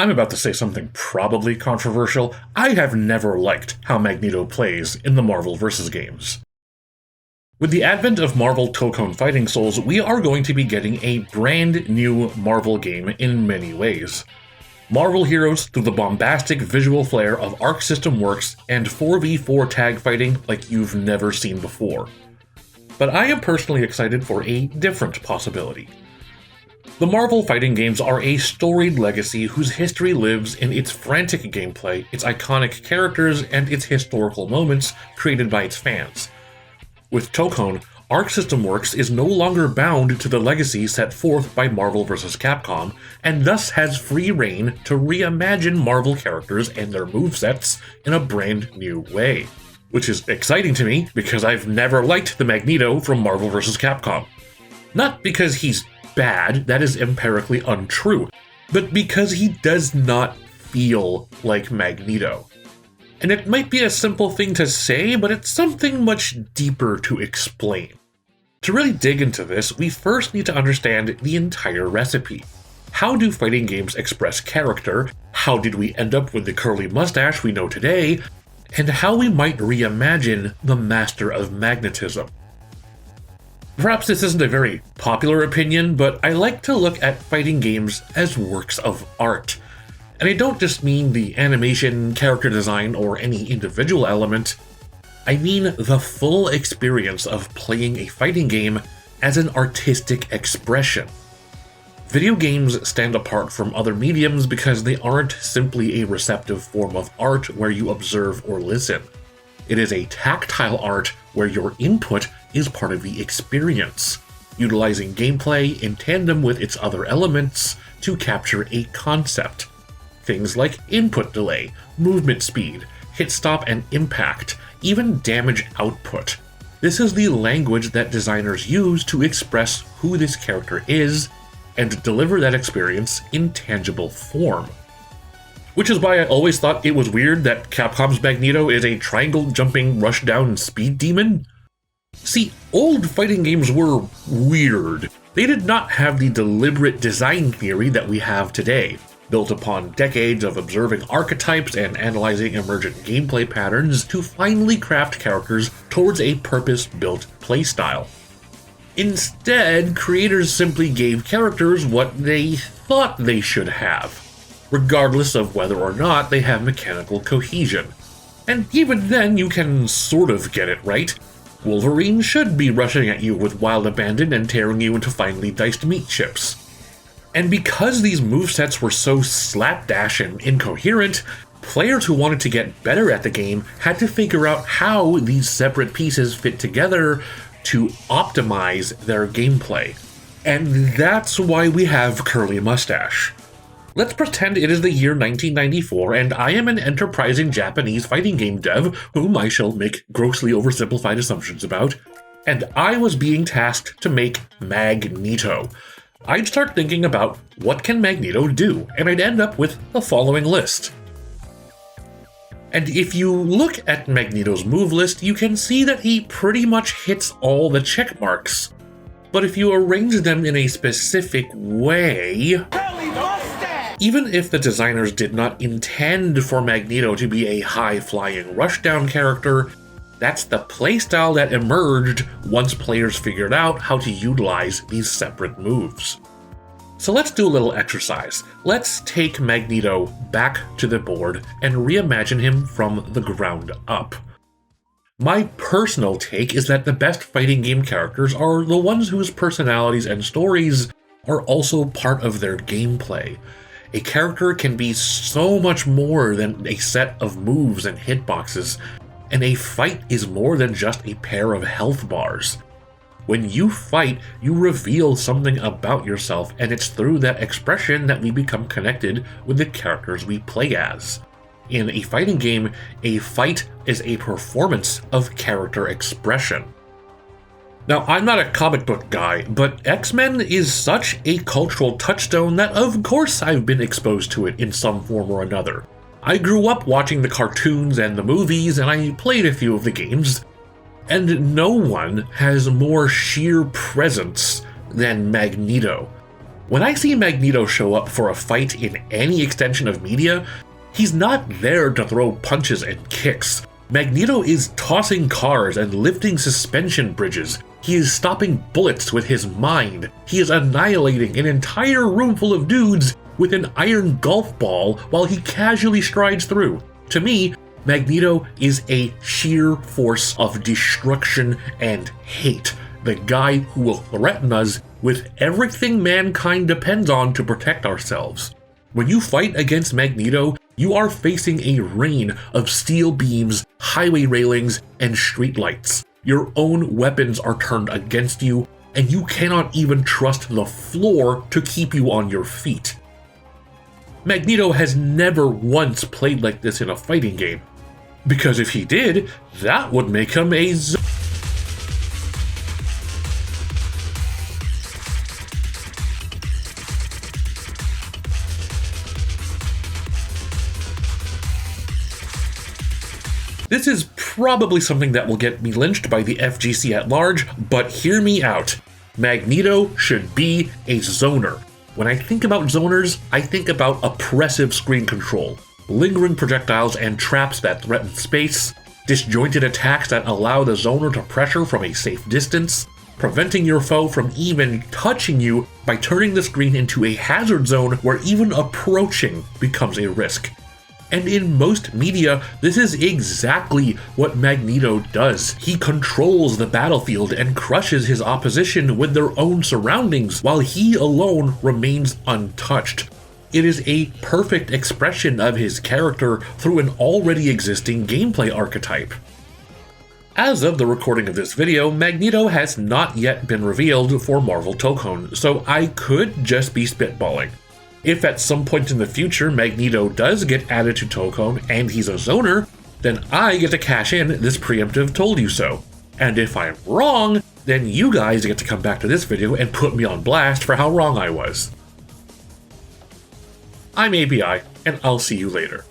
I'm about to say something probably controversial. I have never liked how Magneto plays in the Marvel vs. games. With the advent of Marvel Tokone Fighting Souls, we are going to be getting a brand new Marvel game in many ways. Marvel heroes through the bombastic visual flair of Arc System Works and 4v4 tag fighting like you've never seen before. But I am personally excited for a different possibility. The Marvel fighting games are a storied legacy whose history lives in its frantic gameplay, its iconic characters, and its historical moments created by its fans. With Tokone, Arc System Works is no longer bound to the legacy set forth by Marvel vs. Capcom, and thus has free reign to reimagine Marvel characters and their movesets in a brand new way. Which is exciting to me, because I've never liked the Magneto from Marvel vs. Capcom. Not because he's bad, that is empirically untrue, but because he does not feel like Magneto. And it might be a simple thing to say, but it's something much deeper to explain. To really dig into this, we first need to understand the entire recipe. How do fighting games express character? How did we end up with the curly mustache we know today? And how we might reimagine the master of magnetism. Perhaps this isn't a very popular opinion, but I like to look at fighting games as works of art. And I don't just mean the animation, character design, or any individual element. I mean the full experience of playing a fighting game as an artistic expression. Video games stand apart from other mediums because they aren't simply a receptive form of art where you observe or listen. It is a tactile art where your input is part of the experience, utilizing gameplay in tandem with its other elements to capture a concept. Things like input delay, movement speed, hit stop and impact, even damage output. This is the language that designers use to express who this character is and deliver that experience in tangible form. Which is why I always thought it was weird that Capcom's Magneto is a triangle-jumping rushdown speed demon. See, old fighting games were weird. They did not have the deliberate design theory that we have today, built upon decades of observing archetypes and analyzing emergent gameplay patterns to finally craft characters towards a purpose-built playstyle. Instead, creators simply gave characters what they thought they should have, regardless of whether or not they have mechanical cohesion. And even then, you can sort of get it right. Wolverine should be rushing at you with wild abandon and tearing you into finely diced meat chips. And because these movesets were so slapdash and incoherent, players who wanted to get better at the game had to figure out how these separate pieces fit together to optimize their gameplay. And that's why we have Curly Mustache. Let's pretend it is the year 1994 and I am an enterprising Japanese fighting game dev whom I shall make grossly oversimplified assumptions about, and I was being tasked to make Magneto. I'd start thinking about what can Magneto do, and I'd end up with the following list. And if you look at Magneto's move list, you can see that he pretty much hits all the check marks. But if you arrange them in a specific way, even if the designers did not intend for Magneto to be a high-flying rushdown character, that's the playstyle that emerged once players figured out how to utilize these separate moves. So let's do a little exercise. Let's take Magneto back to the board and reimagine him from the ground up. My personal take is that the best fighting game characters are the ones whose personalities and stories are also part of their gameplay. A character can be so much more than a set of moves and hitboxes, and a fight is more than just a pair of health bars. When you fight, you reveal something about yourself, and it's through that expression that we become connected with the characters we play as. In a fighting game, a fight is a performance of character expression. Now, I'm not a comic book guy, but X-Men is such a cultural touchstone that of course I've been exposed to it in some form or another. I grew up watching the cartoons and the movies, and I played a few of the games, and no one has more sheer presence than Magneto. When I see Magneto show up for a fight in any extension of media, he's not there to throw punches and kicks. Magneto is tossing cars and lifting suspension bridges. He is stopping bullets with his mind. He is annihilating an entire room full of dudes with an iron golf ball while he casually strides through. To me, Magneto is a sheer force of destruction and hate. The guy who will threaten us with everything mankind depends on to protect ourselves. When you fight against Magneto, you are facing a rain of steel beams, highway railings, and streetlights. Your own weapons are turned against you, and you cannot even trust the floor to keep you on your feet. Magneto has never once played like this in a fighting game, because if he did, that would make him a This is probably something that will get me lynched by the FGC at large, but hear me out. Magneto should be a zoner. When I think about zoners, I think about oppressive screen control, lingering projectiles and traps that threaten space, disjointed attacks that allow the zoner to pressure from a safe distance, preventing your foe from even touching you by turning the screen into a hazard zone where even approaching becomes a risk. And in most media, this is exactly what Magneto does. He controls the battlefield and crushes his opposition with their own surroundings, while he alone remains untouched. It is a perfect expression of his character through an already existing gameplay archetype. As of the recording of this video, Magneto has not yet been revealed for Marvel Tokon, so I could just be spitballing. If at some point in the future Magneto does get added to Tokon and he's a zoner, then I get to cash in this preemptive told you so. And if I'm wrong, then you guys get to come back to this video and put me on blast for how wrong I was. I'm ABI, and I'll see you later.